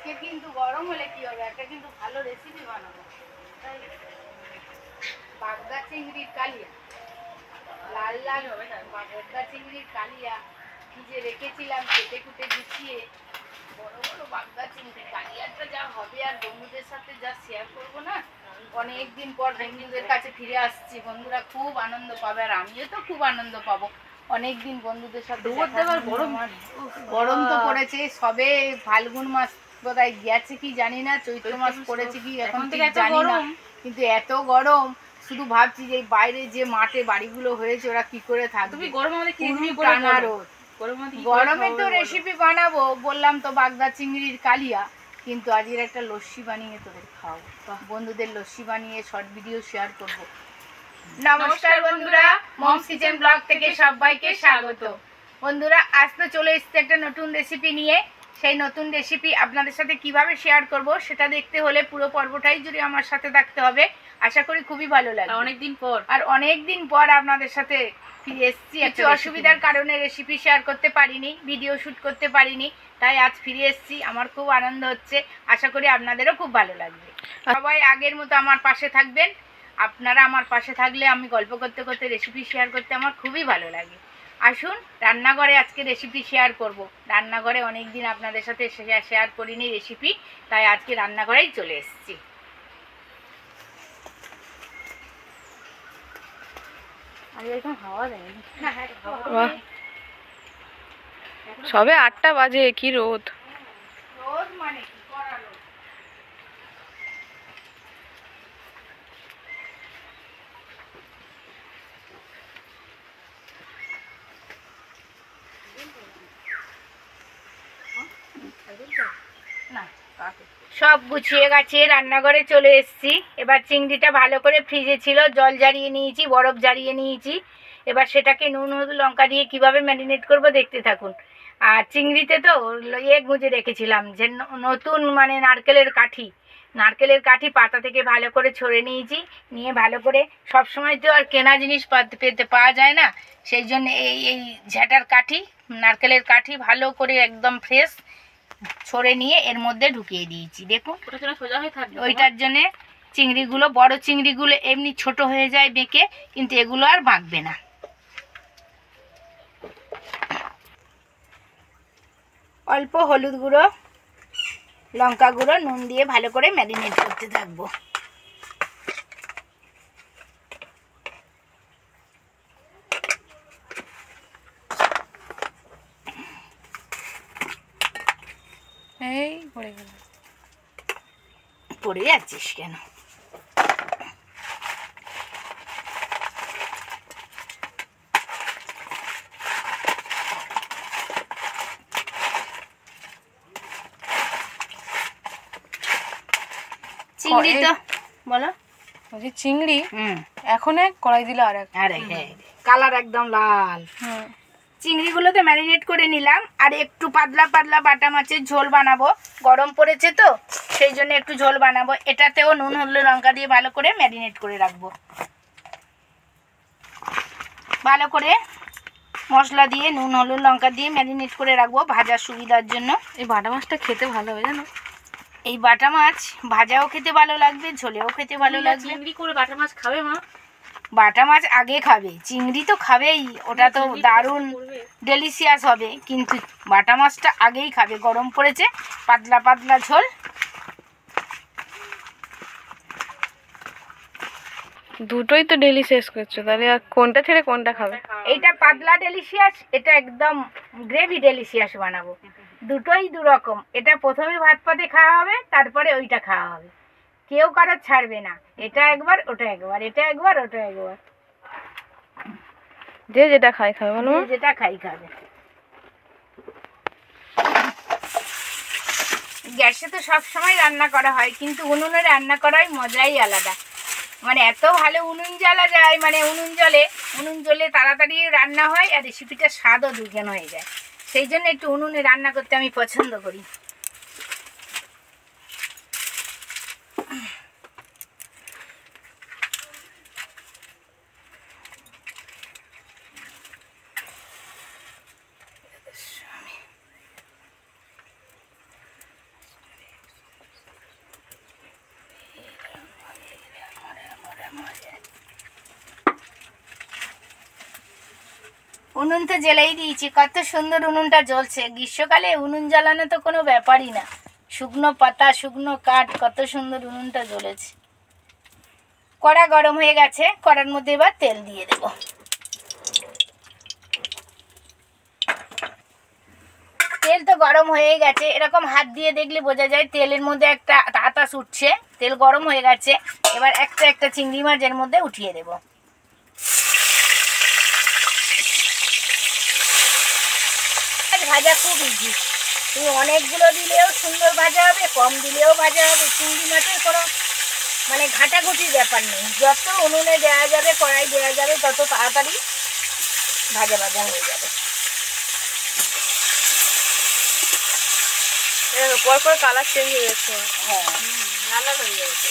আজকে কিন্তু গরম হলে কি হবে, একটা কিন্তু ভালো রেসিপি বানাবো। বাগদা চিংড়ির কালিয়া, লাল লাল হবে না, বাগদা চিংড়ির কালিয়া ভিজে রেখেছিলাম কেটে কুটে গুছিয়ে। বড় বড় বাগদা চিংড়ির কালিয়াটা যা হবে, আর বন্ধুদের সাথে যা শেয়ার করবো না, অনেকদিন পর বন্ধুদের কাছে ফিরে আসছি। বন্ধুরা খুব আনন্দ পাবে, আর আমিও তো খুব আনন্দ পাবো। অনেকদিন বন্ধুদের সাথে গরম তো পড়েছে, সবে ফাল্গুন মাস বোধহয় গেছে কি জানি না, চৈত্র মাস পড়েছে কি এখন থেকে জানি না, কিন্তু এত গরম। শুধু ভাবছি যে বাইরে যে মাঠে বাড়িগুলো হয়েছে ওরা কি করে থাকবে। গরমে তো রেসিপি বানাবো, বললাম তো বাগদা চিংড়ির কালিয়া, কিন্তু আজকের একটা লস্যি বানিয়ে তোদের খাওয়াবো, বন্ধুদের লস্যি বানিয়ে শর্ট ভিডিও শেয়ার করব। নমস্কার বন্ধুরা, মমস কিচেন ব্লগ থেকে সবাইকে স্বাগত। বন্ধুরা আজ তো চলে এসেছে একটা নতুন রেসিপি নিয়ে। সেই নতুন রেসিপি আপনাদের সাথে কিভাবে শেয়ার করব সেটা দেখতে হলে পুরো পর্বটাই জুড়ে আমার সাথে থাকতে হবে। আশা করি খুবই ভালো লাগবে। অনেকদিন পর আপনাদের সাথে ফিরে এসেছি। একটু অসুবিধার কারণে রেসিপি শেয়ার করতে পারিনি, ভিডিও শ্যুট করতে পারিনি, তাই আজ ফিরে এসেছি। আমার খুব আনন্দ হচ্ছে, আশা করি আপনাদেরও খুব ভালো লাগবে। সবাই আগের মতো আমার পাশে থাকবেন। আপনারা আমার পাশে থাকলে আমি গল্প করতে করতে রেসিপি শেয়ার করতে আমার খুবই ভালো লাগে। আসুন রান্নাঘরে আজকে রেসিপি শেয়ার করব। রান্নাঘরে অনেক দিন আপনাদের সাথে শেয়ার করিনি রেসিপি, তাই আজকে রান্নাঘরেই চলে এসেছি। সবে 8টা বাজে, কি রোদ। রোদ মানে কি করা রোদ। সব গুছিয়ে গেছে, রান্নাঘরে চলে এসেছি। এবার চিংড়িটা ভালো করে ফ্রিজে ছিল, জল ঝারিয়ে নিয়েছি, বরফ ঝারিয়ে নিয়েছি। এবার সেটাকে নুন হলুদ লঙ্কা দিয়ে কিভাবে ম্যারিনেট করব দেখতে থাকুন। আর চিংড়িতে তো গুঁজে রেখেছিলাম যে নতুন মানে নারকেলের কাঠি পাতা থেকে ভালো করে ছড়ে নিয়েছি। নিয়ে ভালো করে, সব সময় তো আর কেনা জিনিস পাওয়া যায় না, সেই জন্য এই ঝাঁটার কাঠি, নারকেলের কাঠি ভালো করে একদম ফ্রেশ ছড়ে নিয়ে এর মধ্যে ঢুকিয়ে দিয়েছি। দেখুন সোজা হয়ে থাকবে। ওইটার জন্য চিংড়িগুলো, বড় চিংড়িগুলো এমনি ছোট হয়ে যায় বেঁকে, কিন্তু এগুলো আর বাঁকবে না। অল্প হলুদ গুঁড়ো, লঙ্কা গুঁড়ো, নুন দিয়ে ভালো করে ম্যারিনেট করতে থাকবো। এই পড়ে গেল। পড়ে যাচ্ছিস কেন? চিংড়ি তো বলো, বলছি চিংড়ি এখন এক কড়াই দিলে আর এক কালার একদম লাল। চিংড়িগুলোতে ম্যারিনেট করে নিলাম। আর একটু পাতলা পাতলা বাটা মাছের ঝোল বানাবো, গরম পড়েছে তো সেই জন্য একটু ঝোল বানাবো। এটাতেও নুন হলুদ লঙ্কা দিয়ে ভালো করে ম্যারিনেট করে রাখবো। ভালো করে মশলা দিয়ে নুন হলুদ লঙ্কা দিয়ে ম্যারিনেট করে রাখবো ভাজার সুবিধার জন্য। এই বাটা মাছটা খেতে ভালো হবে জানো। এই বাটা মাছ ভাজাও খেতে ভালো লাগবে, ঝোলেও খেতে ভালো লাগবে। চিংড়ি করে বাটা মাছ খাবে মা? বাটা মাছ আগে খাবে, চিংড়ি তো খাবেই, ওটা তো দারুণ ডেলিশিয়াস হবে, কিন্তু বাটা মাছটা আগেই খাবে। গরম পড়েছে, পাতলা পাতলা ঝোল। দুটোই তো ডেলি শেষ করছো, তাহলে আর কোনটা ছেড়ে কোনটা খাবে? এইটা পাতলা ডেলিশিয়াস, এটা একদম গ্রেভি ডেলিশিয়াস বানাবো। দুটোই দু রকম। এটা প্রথমে ভাত পাতে খাওয়া হবে, তারপরে ওইটা খাওয়া হবে। কেউ কারোর ছাড়বে না, এটা একবার ওটা একবার, এটা একবার ওটা একবার, যে যেটা খায় খাবে। বলো যেটা খাই খাবে। গ্যাসে তো সব সময় রান্না করা হয়, কিন্তু উনুনে রান্না করার মজাই আলাদা। মানে এত ভালো উনুন জ্বালা যায়, মানে উনুন জ্বলে তাড়াতাড়ি রান্না হয়, আর রেসিপিটার স্বাদও দুগুণ হয়ে যায়। সেই জন্য একটু উনুনে রান্না করতে আমি পছন্দ করি। উনুন তো জ্বেলেই দিয়েছি, কত সুন্দর উনুনটা জ্বলছে। গ্রীষ্মকালে উনুন জ্বালানো তো কোনো ব্যাপারই না, শুকনো পাতা শুকনো কাঠ, কত সুন্দর উনুনটা জ্বলেছে। কড়া গরম হয়ে গেছে, কড়ার মধ্যে এবার তেল দিয়ে দেব। তেল তো গরম হয়ে গেছে, এরকম হাত দিয়ে দেখলে বোঝা যায় তেলের মধ্যে একটা আতাশ উঠছে। তেল গরম হয়ে গেছে, এবার একটা একটা চিংড়ি মাছ এর মধ্যে উঠিয়ে দেব। ভাজা খুব ইজি, তুমি অনেকগুলো দিলেও সুন্দর ভাজা হবে, কম দিলেও ভাজা হবে। চিংড়ি মাছের কোনো মানে ঘাটাঘুটির ব্যাপার নেই, যত উনুনে দেওয়া যাবে, কড়াই দেওয়া যাবে, তত তাড়াতাড়ি ভাজা ভাজা হয়ে যাবে। পর পর কালার চেঞ্জ হয়ে যাচ্ছে। হ্যাঁ, লাল হয়ে যাচ্ছে।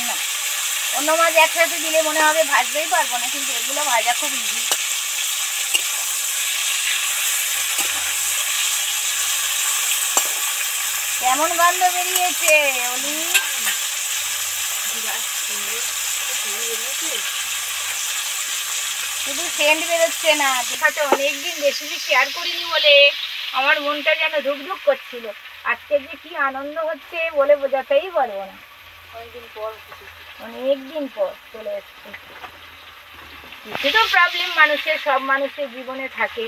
না অন্য মাছ একসাথে দিলে মনে হবে ভাজতেই পারবো না, কিন্তু এগুলো ভাজা খুব ইজি। কেমন গন্ধ বেরিয়েছে অলি, শুধু সেন্ট বেরোচ্ছে না, দেখাতে অনেকদিন রেসিপি শেয়ার করিনি বলে আমার মনটা যেন ধুকধুক করছিল। আজকে যে কি আনন্দ হচ্ছে বলে বোঝাতেই পারবো না। অনেকদিন পর চলে এসছে। কিছু তো প্রবলেম মানুষের, সব মানুষের জীবনে থাকে,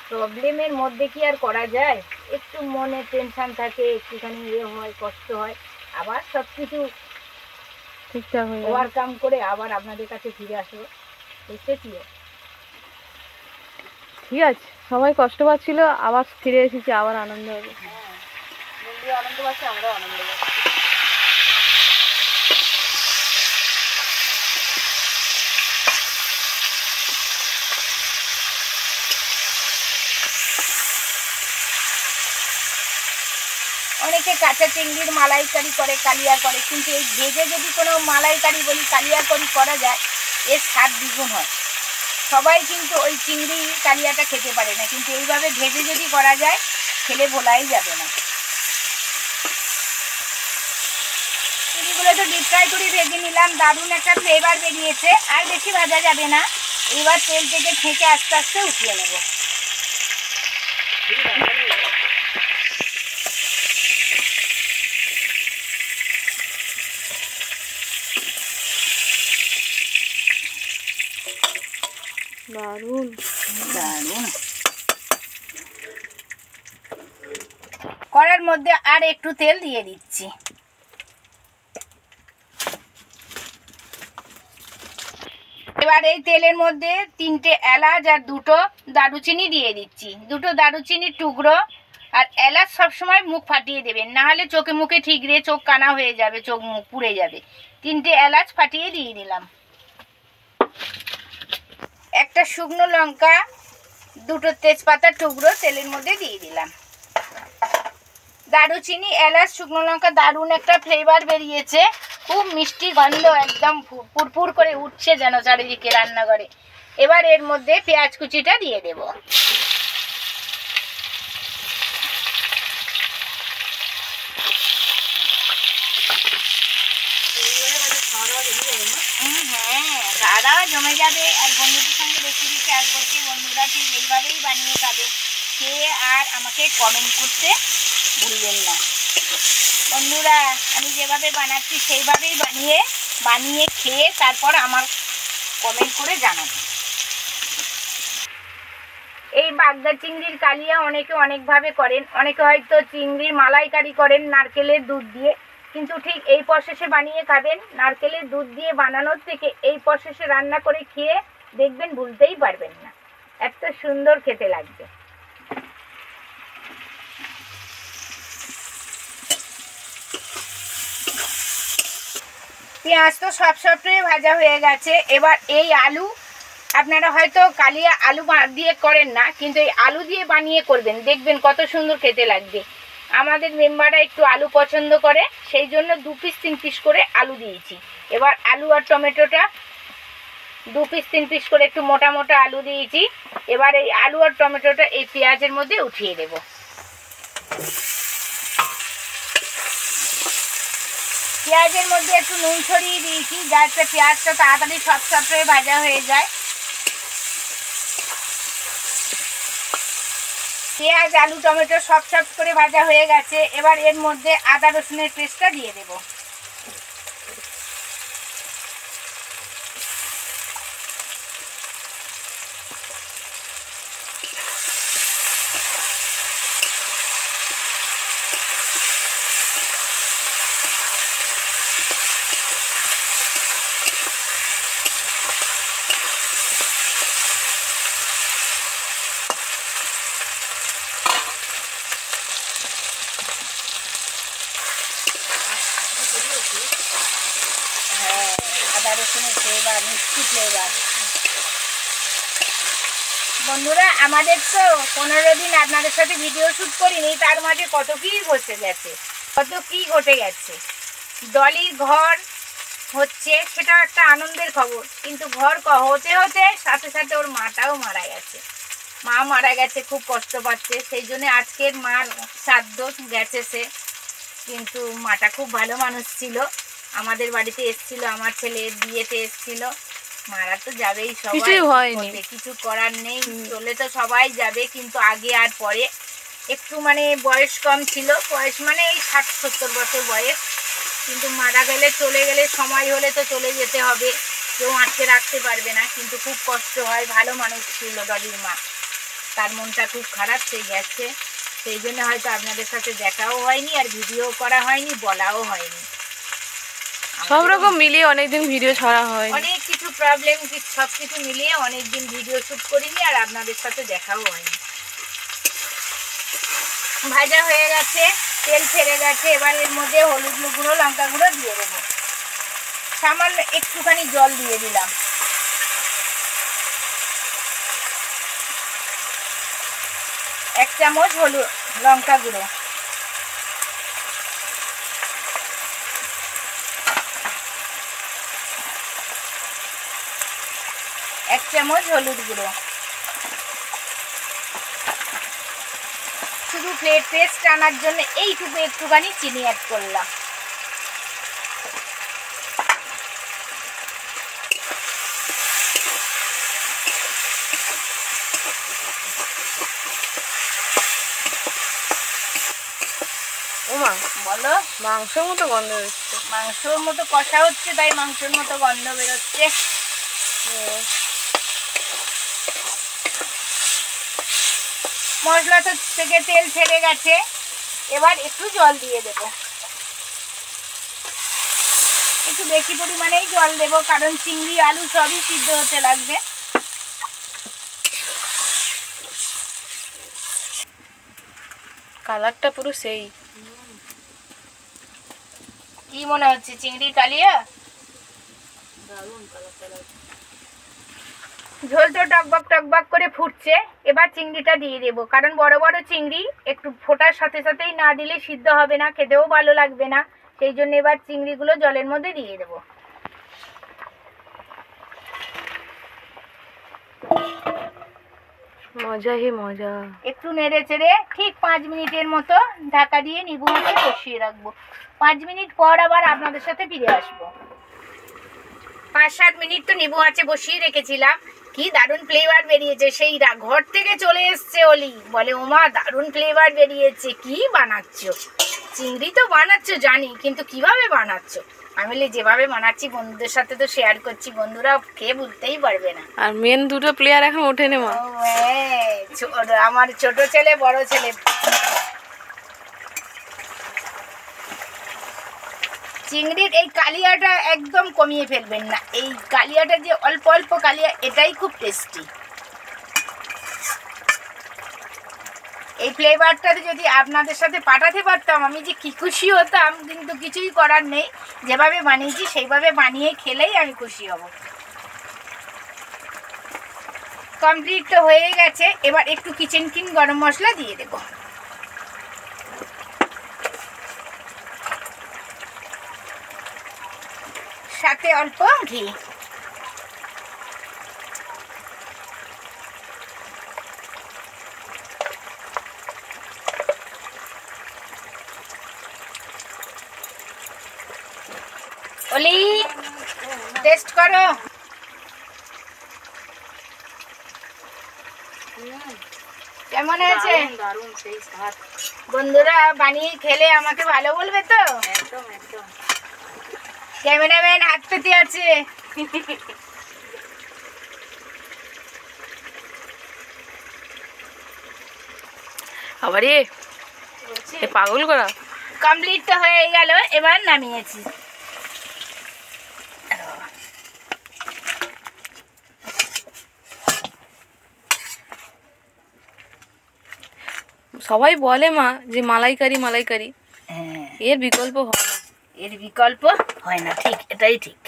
প্রবলেমের মধ্যে কি আর করা যায়। একটু মনে টেনশন থাকে, একটুখানি হয়, কষ্ট হয়, আবার সব কিছু ঠিকঠাক হয়ে যাবে। ওভারকাম করে আবার আপনাদের কাছে ফিরে আসবো। এসেছিও ঠিক আছে, সবাই কষ্ট পাচ্ছিল, আবার ফিরে এসেছি, আবার আনন্দ হবে। বন্ধুরা আনন্দ পাচ্ছে, আমরাও আনন্দ পাচ্ছি। অনেকে কাঁচা চিংড়ির মালাইকারি করে, কালিয়া করে, কিন্তু এই ভেজে যদি কোনো মালাইকারি বলি, কালিয়াকারি করা যায়, এর স্বাদ দ্বিগুণ হয়। সবাই কিন্তু ওই চিংড়ি কালিয়াটা খেতে পারে না, কিন্তু এইভাবে ভেজে যদি করা যায়, খেলে ভোলাই যাবে না। চিংড়িগুলো তো ডিপ ফ্রাই করে ভেজে নিলাম, দারুণ একটা ফ্লেভার বেরিয়েছে। আর বেশি ভাজা যাবে না, এবার তেল থেকে ছেঁকে আস্তে আস্তে উঠিয়ে নেব। দারুণ দারুণ। কড়ার মধ্যে আর একটু তেল দিয়ে দিচ্ছি। এবার এই তেলের মধ্যে 3টে এলাচ আর 2টো দারুচিনি দিয়ে দিচ্ছি। 2টো দারুচিনির টুকরো। আর এলাচ সবসময় মুখ ফাটিয়ে দেবেন, না হলে চোখে মুখে ঠিকরে চোখ কানা হয়ে যাবে, চোখ মুখ পুড়ে যাবে। 3টে এলাচ ফাটিয়ে দিয়ে দিলাম। একটা শুকনো লঙ্কা, 2টো তেজপাতার টুকরো তেলের মধ্যে দিয়ে দিলাম। দারুচিনি, এলাচ, শুকনো লঙ্কা, দারুণ একটা ফ্লেভার বেরিয়েছে, খুব মিষ্টি গন্ধ, একদম পুরপুর করে উঠছে যেন চারিদিকে রান্নাঘরে। এবার এর মধ্যে পেঁয়াজ কুচিটা দিয়ে দেব। হ্যাঁ, খাওয়া দাওয়া জমে যাবে। আর বন্ধুদের সঙ্গে রেসিপি শেয়ার করছি, বন্ধুরা ঠিক এইভাবেই বানিয়ে খাবে, খেয়ে আর আমাকে কমেন্ট করতে ভুলবেন না। বন্ধুরা আমি যেভাবে বানাচ্ছি সেইভাবেই বানিয়ে খেয়ে তারপর আমার কমেন্ট করে জানাবেন। এই বাগদা চিংড়ির কালিয়া অনেকে অনেকভাবে করেন, অনেকে হয়তো চিংড়ির মালাইকারি করেন নারকেলের দুধ দিয়ে, কিন্তু ঠিক এই প্রসেসে বানিয়ে খাবেন। নারকেলের দুধ দিয়ে বানানোর থেকে এই প্রসেসে রান্না করে খেয়ে দেখবেন, ভুলতেই পারবেন না, এত সুন্দর খেতে লাগবে। পেঁয়াজ তো সবটাই ভাজা হয়ে গেছে। এবার এই আলু, আপনারা হয়তো কালিয়া আলু দিয়ে করেন না, কিন্তু এই আলু দিয়ে বানিয়ে করবেন, দেখবেন কত সুন্দর খেতে লাগবে। আমাদের মেম্বাররা একটু আলু পছন্দ করে, সেই জন্য 2 পিস 3 পিস করে আলু দিয়েছি। এবার আলু আর টমেটোটা 2 পিস 3 পিস করে একটু মোটা মোটা আলু দিয়েছি। এবার এই আলু আর টমেটোটা এই পেঁয়াজের মধ্যে উঠিয়ে দেব। পেঁয়াজের মধ্যে একটু নুন ছড়িয়ে দিয়েছি যাতে পেঁয়াজটা তাড়াতাড়ি সফট হয়ে ভাজা হয়ে যায়। পেঁয়াজ আলু টমেটো সফট করে ভাজা হয়ে গেছে। এবার এর মধ্যে আদা রসুনের পেস্টটা দিয়ে দেবো। হ্যাঁ, আদা রসুনের ফ্লেভার, মিষ্টি ফ্লেভার। বন্ধুরা, আমাদের তো 15 দিন আপনাদের সাথে ভিডিও শ্যুট করিনি, তার মাঝে কত কি ঘটে গেছে, কত কি ঘটে গেছে। ডলির ঘর হচ্ছে, সেটাও একটা আনন্দের খবর, কিন্তু ঘর হতে হতে সাথে সাথে ওর মাটাও মারা গেছে। মা মারা গেছে, খুব কষ্ট পাচ্ছে। সেই জন্য আজকের মার শ্রাদ্ধ গেছে সে, কিন্তু মাটা খুব ভালো মানুষ ছিল, আমাদের বাড়িতে এসেছিল, আমার ছেলের বিয়েতে এসেছিল। মারা তো যাবেই, সবাই কিছু করার নেই, চলে তো সবাই যাবে, কিন্তু আগে আর পরে একটু মানে বয়স কম ছিল, বয়স মানে এই 60-70 বছর বয়স, কিন্তু মারা গেলে চলে গেলে সময় হলে তো চলে যেতে হবে, কেউ আটকে রাখতে পারবে না, কিন্তু খুব কষ্ট হয়। ভালো মানুষ ছিল ডলির মা, তার মনটা খুব খারাপ, সে গেছে। সেই জন্য হয়তো আপনাদের সাথে দেখাও হয়নি, আর ভিডিও করা হয়নি, বলাও হয়নি। সব রকম মিলিয়ে অনেকদিন ভিডিও ছাড়া হয়, অনেক কিছু প্রবলেম, সব কিছু মিলিয়ে অনেকদিন ভিডিও শ্যুট করিনি, আর আপনাদের সাথে দেখাও হয়নি। ভাজা হয়ে গেছে, তেল ছেড়ে গেছে। এবার এর মধ্যে হলুদ গুঁড়ো, লঙ্কা গুঁড়ো দিয়ে দেবো। সামান্য একটুখানি জল দিয়ে দিলাম। এক চামচ হলুদ লঙ্কা গুঁড়ো, এক চামচ হলুদ গুঁড়ো। শুধু টেস্ট আনার জন্য এইটুকু একটুখানি চিনি অ্যাড করলাম। ওমা বলো, মাংসের মতো গন্ধ হচ্ছে। মাংসের মতো কষা হচ্ছে, তাই মাংসের মতো গন্ধ বেরোচ্ছে। মশলা থেকে তেল ছেড়ে গেছে, এবার একটু জল দিয়ে দেব। একটু বেশি পরিমাণেই জল দেব, কারণ চিংড়ি আলু সবই সিদ্ধ হতে লাগবে। কালারটা পুরো সেই। কি মনে হচ্ছে, চিংড়ির কালিয়া? ঝোল তো টকবক করে ফুটছে। এবার চিংড়িটা দিয়ে দেবো, কারণ বড় বড় চিংড়ি একটু ফোটার সাথে সাথেই না দিলে সিদ্ধ হবে না, খেতেও ভালো লাগবে না। সেই জন্য এবার চিংড়িগুলো জলের মধ্যে দিয়ে দেবো। মজা হি মজা। একটু নেড়ে চেড়ে ঠিক 5 মিনিটের মতো ঢাকা দিয়ে নিবু আঁচে বসিয়ে রাখবো। 5 মিনিট পর আবার আপনাদের সাথে ফিরে আসবো। 5-7 মিনিট তো নিবু আঁচে বসিয়ে রেখেছিলাম। কি দারুণ ফ্লেভার বেরিয়েছে, সেই ঘর থেকে চলে এসছে অলি, বলে ওমা দারুণ ফ্লেভার বেরিয়েছে, কি বানাচ্ছ? চিংড়ি তো বানাচ্ছ জানি, কিন্তু কিভাবে বানাচ্ছ? আমি বলি যেভাবে বানাচ্ছি বন্ধুদের সাথে তো শেয়ার করছি, বন্ধুরা খেয়ে বুঝতেই পারবে না। আর মেন দুটো প্লেয়ার এখন ওঠেনি মা। আমার ছোট ছেলে বড় ছেলে। চিংড়ির এই কালিয়াটা একদম কমিয়ে ফেলবেন না, এই কালিয়াটা যে অল্প অল্প কালিয়া, এটাই খুব টেস্টি। এই ফ্লেভারটা যদি আপনাদের সাথে পাঠাতে পারতাম, আমি যে কি খুশি হতাম, কিন্তু কিছুই করার নেই। যেভাবে বানিয়েছি সেইভাবে বানিয়ে খেলেই আমি খুশি হব। কমপ্লিট তো হয়ে গেছে। এবার একটু কিচেন কিং গরম মশলা দিয়ে দেব, সাথে অল্প ঘি। টেস্ট করো। কেমন আছে? দারুণ সেই স্বাদ। বন্ধুরা বানিয়ে খেলে আমাকে ভালো বলবে তো? একদম একদম। ক্যামেরাম্যান হাত পেতে আছে। আবার এ পাগল করা। কমপ্লিট তো হয়ে গেল, এবার নামিয়েছি। সবাই বলে মা যে মালাইকারি মালাইকারি, হ্যাঁ, এর বিকল্প হয় না। এর বিকল্প হয় না, ঠিক, এটাই ঠিক।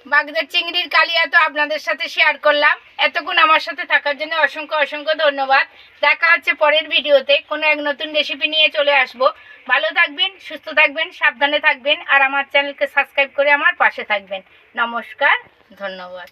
বাগদার চিংড়ির কালিয়া তো আপনাদের সাথে শেয়ার করলাম। এতক্ষণ আমার সাথে থাকার জন্য অসংখ্য অসংখ্য ধন্যবাদ। দেখা হচ্ছে পরের ভিডিওতে, কোনো এক নতুন রেসিপি নিয়ে চলে আসব। ভালো থাকবেন, সুস্থ থাকবেন, সাবধানে থাকবেন, আর আমার চ্যানেলকে সাবস্ক্রাইব করে আমার পাশে থাকবেন। নমস্কার, ধন্যবাদ।